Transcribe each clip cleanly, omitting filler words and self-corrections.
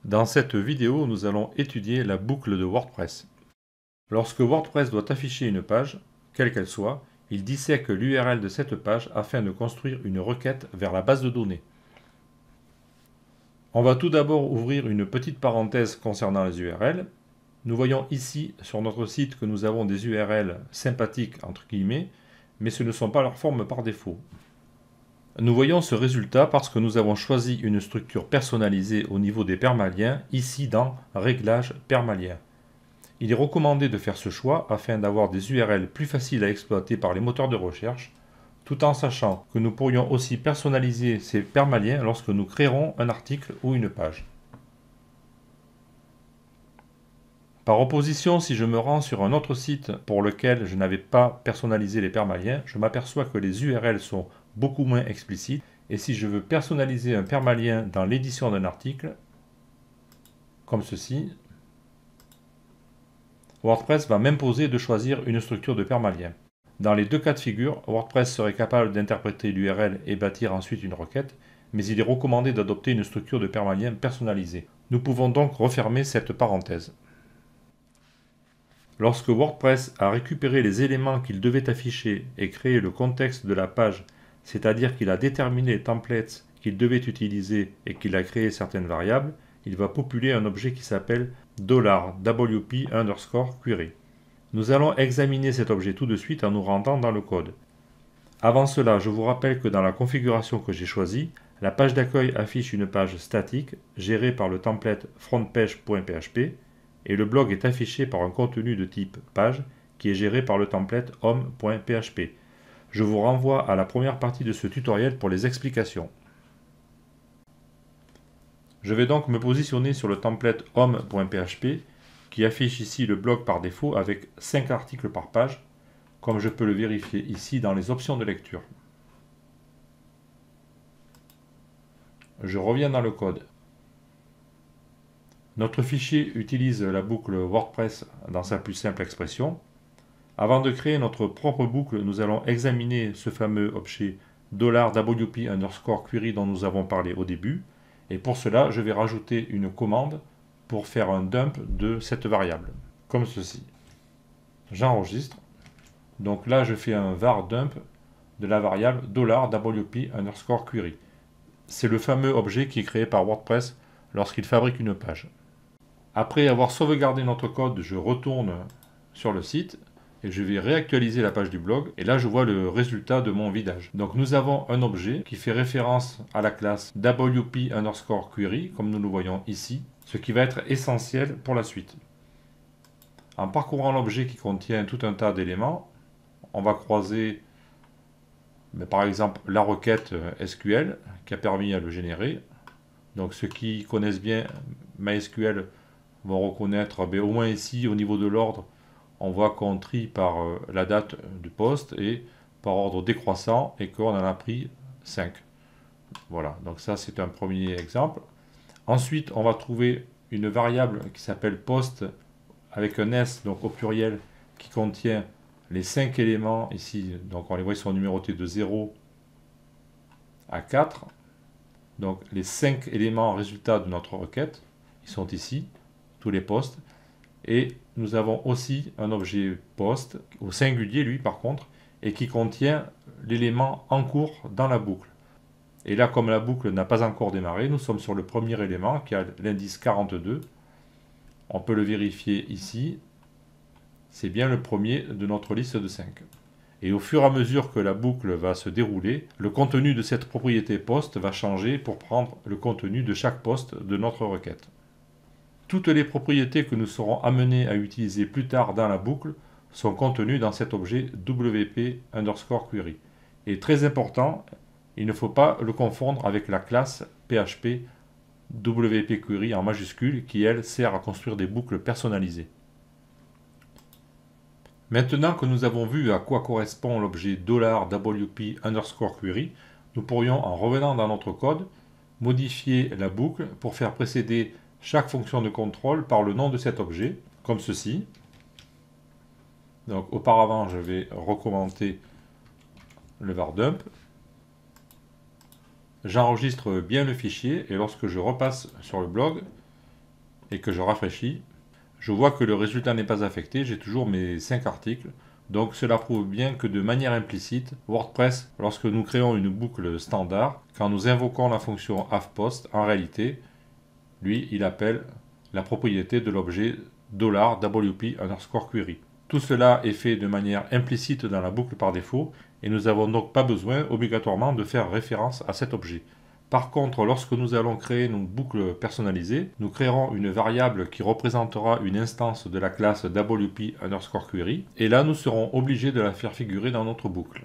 Dans cette vidéo, nous allons étudier la boucle de WordPress. Lorsque WordPress doit afficher une page, quelle qu'elle soit, il dissèque l'URL de cette page afin de construire une requête vers la base de données. On va tout d'abord ouvrir une petite parenthèse concernant les URL. Nous voyons ici sur notre site que nous avons des URL sympathiques entre guillemets, mais ce ne sont pas leurs formes par défaut. Nous voyons ce résultat parce que nous avons choisi une structure personnalisée au niveau des permaliens, ici dans Réglages permaliens. Il est recommandé de faire ce choix afin d'avoir des URL plus faciles à exploiter par les moteurs de recherche, tout en sachant que nous pourrions aussi personnaliser ces permaliens lorsque nous créerons un article ou une page. Par opposition, si je me rends sur un autre site pour lequel je n'avais pas personnalisé les permaliens, je m'aperçois que les URL sont beaucoup moins explicites, et si je veux personnaliser un permalien dans l'édition d'un article, comme ceci, WordPress va m'imposer de choisir une structure de permalien. Dans les deux cas de figure, WordPress serait capable d'interpréter l'URL et bâtir ensuite une requête, mais il est recommandé d'adopter une structure de permalien personnalisée. Nous pouvons donc refermer cette parenthèse. Lorsque WordPress a récupéré les éléments qu'il devait afficher et créé le contexte de la page, c'est-à-dire qu'il a déterminé les templates qu'il devait utiliser et qu'il a créé certaines variables, il va populer un objet qui s'appelle $WP_query. Nous allons examiner cet objet tout de suite en nous rendant dans le code. Avant cela, je vous rappelle que dans la configuration que j'ai choisie, la page d'accueil affiche une page statique gérée par le template frontpage.php et le blog est affiché par un contenu de type page qui est géré par le template home.php. Je vous renvoie à la première partie de ce tutoriel pour les explications. Je vais donc me positionner sur le template home.php qui affiche ici le blog par défaut avec 5 articles par page, comme je peux le vérifier ici dans les options de lecture. Je reviens dans le code. Notre fichier utilise la boucle WordPress dans sa plus simple expression. Avant de créer notre propre boucle, nous allons examiner ce fameux objet $WP_query dont nous avons parlé au début. Et pour cela, je vais rajouter une commande pour faire un dump de cette variable, comme ceci. J'enregistre. Donc là, je fais un var dump de la variable $WP_query. C'est le fameux objet qui est créé par WordPress lorsqu'il fabrique une page. Après avoir sauvegardé notre code, je retourne sur le site et je vais réactualiser la page du blog et là je vois le résultat de mon vidage. Donc nous avons un objet qui fait référence à la classe WP_query comme nous le voyons ici, ce qui va être essentiel pour la suite. En parcourant l'objet qui contient tout un tas d'éléments, on va croiser par exemple la requête SQL qui a permis à le générer. Donc ceux qui connaissent bien MySQL vont reconnaître, au moins ici au niveau de l'ordre, on voit qu'on trie par la date du poste et par ordre décroissant et qu'on en a pris 5. Voilà, donc ça c'est un premier exemple. Ensuite, on va trouver une variable qui s'appelle post avec un S, donc au pluriel, qui contient les 5 éléments ici, donc on les voit, ils sont numérotés de 0 à 4. Donc les 5 éléments résultats de notre requête, ils sont ici, tous les postes. Et nous avons aussi un objet post, au singulier lui par contre, et qui contient l'élément en cours dans la boucle. Et là, comme la boucle n'a pas encore démarré, nous sommes sur le premier élément qui a l'indice 42. On peut le vérifier ici. C'est bien le premier de notre liste de 5. Et au fur et à mesure que la boucle va se dérouler, le contenu de cette propriété post va changer pour prendre le contenu de chaque poste de notre requête. Toutes les propriétés que nous serons amenés à utiliser plus tard dans la boucle sont contenues dans cet objet WP_query. Et très important, il ne faut pas le confondre avec la classe PHP WP_query en majuscule qui, elle, sert à construire des boucles personnalisées. Maintenant que nous avons vu à quoi correspond l'objet $WP_query, nous pourrions, en revenant dans notre code, modifier la boucle pour faire précéder chaque fonction de contrôle par le nom de cet objet, comme ceci. Donc auparavant, je vais recommenter le var dump. J'enregistre bien le fichier et lorsque je repasse sur le blog, et que je rafraîchis, je vois que le résultat n'est pas affecté, j'ai toujours mes 5 articles. Donc cela prouve bien que de manière implicite, WordPress, lorsque nous créons une boucle standard, quand nous invoquons la fonction havepOst, en réalité, lui, il appelle la propriété de l'objet $WP_query. Tout cela est fait de manière implicite dans la boucle par défaut, et nous n'avons donc pas besoin obligatoirement de faire référence à cet objet. Par contre, lorsque nous allons créer une boucle personnalisée, nous créerons une variable qui représentera une instance de la classe WP_query, et là nous serons obligés de la faire figurer dans notre boucle.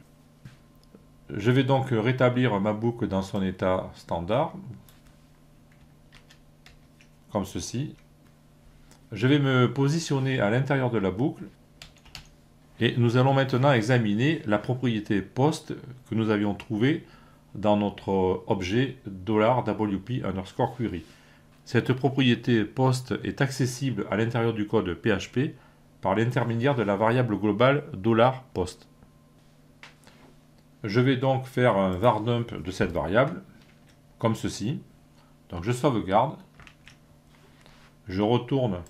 Je vais donc rétablir ma boucle dans son état standard, comme ceci. Je vais me positionner à l'intérieur de la boucle, et nous allons maintenant examiner la propriété post que nous avions trouvée dans notre objet $WP_query. Cette propriété post est accessible à l'intérieur du code PHP par l'intermédiaire de la variable globale $post. Je vais donc faire un var dump de cette variable, comme ceci. Donc je sauvegarde, je retourne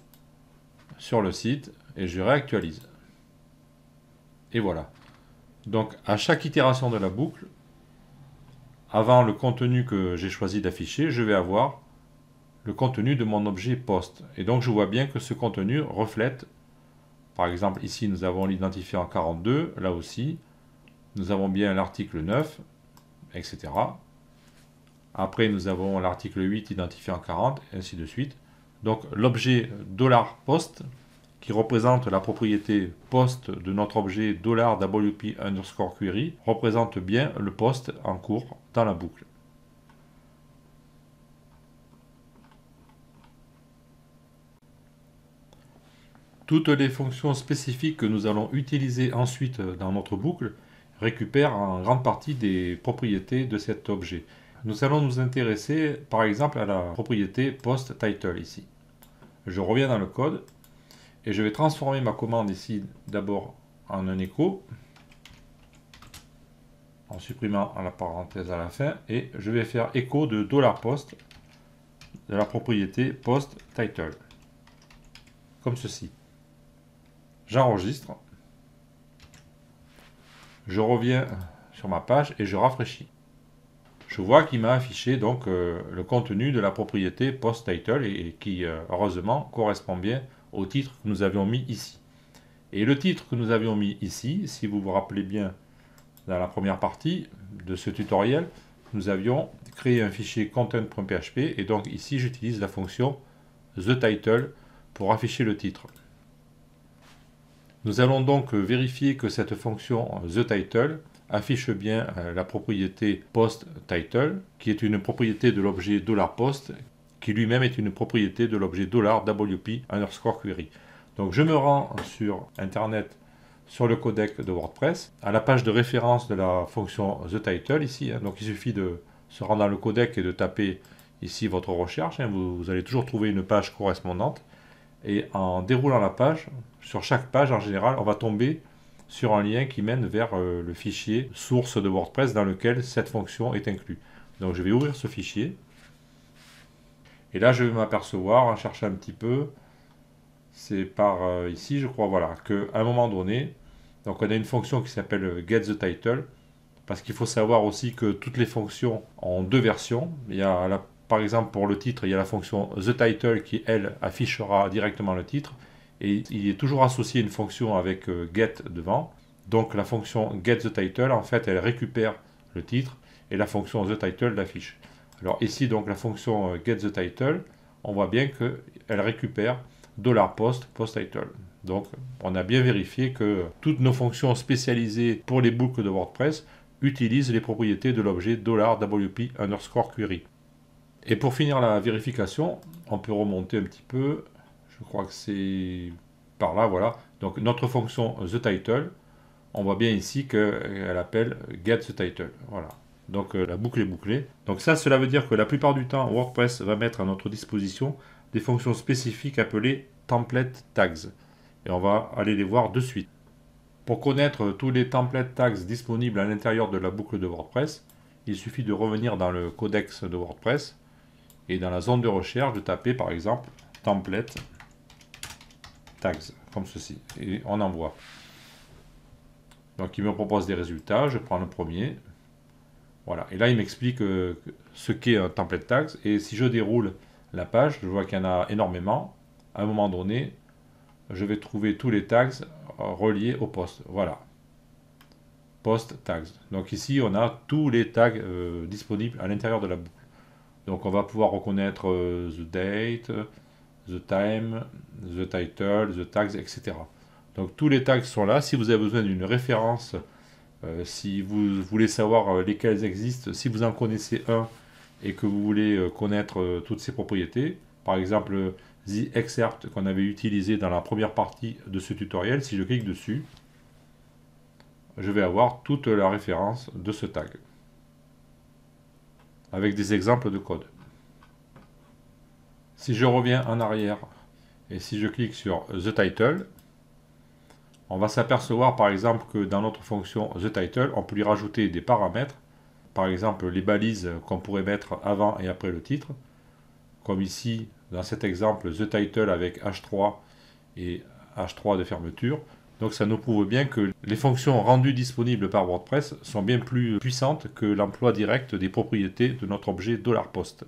sur le site et je réactualise. Et voilà. Donc à chaque itération de la boucle, avant le contenu que j'ai choisi d'afficher, je vais avoir le contenu de mon objet post. Et donc je vois bien que ce contenu reflète, par exemple ici nous avons l'identifiant 42, là aussi, nous avons bien l'article 9, etc. Après nous avons l'article 8 identifiant 40, et ainsi de suite. Donc l'objet $post, qui représente la propriété post de notre objet $WP_query, représente bien le post en cours dans la boucle. Toutes les fonctions spécifiques que nous allons utiliser ensuite dans notre boucle récupèrent en grande partie des propriétés de cet objet. Nous allons nous intéresser par exemple à la propriété post_title ici. Je reviens dans le code et je vais transformer ma commande ici d'abord en un écho en supprimant la parenthèse à la fin, et je vais faire écho de $post de la propriété post_title comme ceci. J'enregistre, je reviens sur ma page et je rafraîchis. Je vois qu'il m'a affiché donc le contenu de la propriété post_title et qui heureusement correspond bien au titre que nous avions mis ici. Et le titre que nous avions mis ici, si vous vous rappelez bien dans la première partie de ce tutoriel, nous avions créé un fichier content.php et donc ici j'utilise la fonction TheTitle pour afficher le titre. Nous allons donc vérifier que cette fonction TheTitle affiche bien la propriété post_title, qui est une propriété de l'objet $post, qui lui-même est une propriété de l'objet $WP_query. Donc je me rends sur Internet, sur le codec de WordPress, à la page de référence de la fonction TheTitle ici. Donc il suffit de se rendre dans le codec et de taper ici votre recherche. Vous allez toujours trouver une page correspondante. Et en déroulant la page, sur chaque page en général, on va tomber sur un lien qui mène vers le fichier source de WordPress dans lequel cette fonction est inclue. Donc je vais ouvrir ce fichier. Et là je vais m'apercevoir, en cherchant un petit peu, c'est par ici je crois, voilà, qu'à un moment donné, donc on a une fonction qui s'appelle getTheTitle, parce qu'il faut savoir aussi que toutes les fonctions ont deux versions. Il y a par exemple pour le titre, il y a la fonction TheTitle qui elle affichera directement le titre. Et il est toujours associé une fonction avec get devant. Donc la fonction getTheTitle, en fait, elle récupère le titre et la fonction TheTitle l'affiche. Alors ici, donc la fonction getTheTitle, on voit bien qu'elle récupère $post_title. Donc on a bien vérifié que toutes nos fonctions spécialisées pour les boucles de WordPress utilisent les propriétés de l'objet $WP_query. Et pour finir la vérification, on peut remonter un petit peu. Je crois que c'est par là, voilà. Donc notre fonction TheTitle, on voit bien ici qu'elle appelle getTheTitle. Voilà. Donc la boucle est bouclée. Donc ça, cela veut dire que la plupart du temps, WordPress va mettre à notre disposition des fonctions spécifiques appelées template tags. Et on va aller les voir de suite. Pour connaître tous les template tags disponibles à l'intérieur de la boucle de WordPress, il suffit de revenir dans le codex de WordPress et dans la zone de recherche de taper par exemple template tags, comme ceci, et on envoie. Donc il me propose des résultats, je prends le premier. Voilà, et là il m'explique ce qu'est un template tags, et si je déroule la page, je vois qu'il y en a énormément. À un moment donné, je vais trouver tous les tags reliés au post. Voilà, post tags. Donc ici on a tous les tags disponibles à l'intérieur de la boucle. Donc on va pouvoir reconnaître the date, the time, the title, the tags, etc. Donc tous les tags sont là. Si vous avez besoin d'une référence, si vous voulez savoir lesquels existent, si vous en connaissez un et que vous voulez connaître toutes ses propriétés, par exemple the excerpt qu'on avait utilisé dans la première partie de ce tutoriel, si je clique dessus, je vais avoir toute la référence de ce tag avec des exemples de code. Si je reviens en arrière et si je clique sur the title, on va s'apercevoir par exemple que dans notre fonction TheTitle, on peut lui rajouter des paramètres, par exemple les balises qu'on pourrait mettre avant et après le titre, comme ici dans cet exemple TheTitle avec H3 et H3 de fermeture. Donc ça nous prouve bien que les fonctions rendues disponibles par WordPress sont bien plus puissantes que l'emploi direct des propriétés de notre objet $post.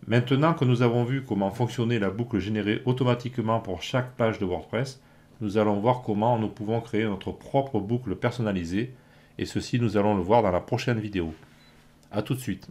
Maintenant que nous avons vu comment fonctionnait la boucle générée automatiquement pour chaque page de WordPress, nous allons voir comment nous pouvons créer notre propre boucle personnalisée, et ceci nous allons le voir dans la prochaine vidéo. A tout de suite.